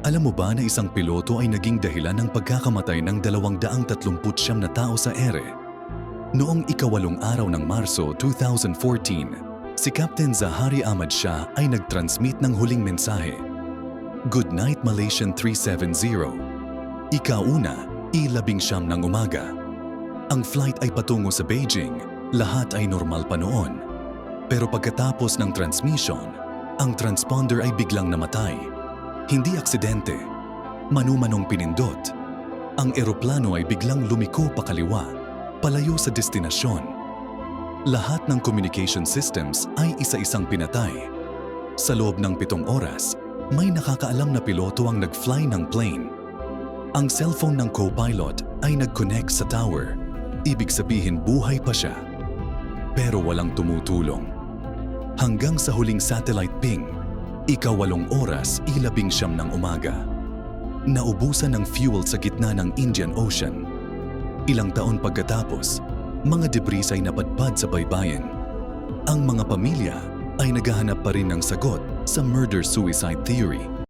Alam mo ba na isang piloto ay naging dahilan ng pagkakamatay ng 239 na tao sa ere? Noong ika-8 araw ng Marso 2014, si Captain Zahari Ahmad Shah ay nag-transmit ng huling mensahe. Good night Malaysian 370. Ika-una, i-19 ng umaga. Ang flight ay patungo sa Beijing, lahat ay normal pa noon. Pero pagkatapos ng transmission, ang transponder ay biglang namatay. Hindi aksidente, manumanong pinindot. Ang eroplano ay biglang lumiko pakaliwa, palayo sa destinasyon. Lahat ng communication systems ay isa-isang pinatay. Sa loob ng 7 oras, may nakakaalam na piloto ang nag-fly ng plane. Ang cellphone ng co-pilot ay nag-connect sa tower. Ibig sabihin buhay pa siya. Pero walang tumutulong. Hanggang sa huling satellite ping, ika-8 oras, i-19 ng umaga. Naubusan ng fuel sa gitna ng Indian Ocean. Ilang taon pagkatapos, mga debris ay napadpad sa baybayin. Ang mga pamilya ay naghahanap pa rin ng sagot sa murder-suicide theory.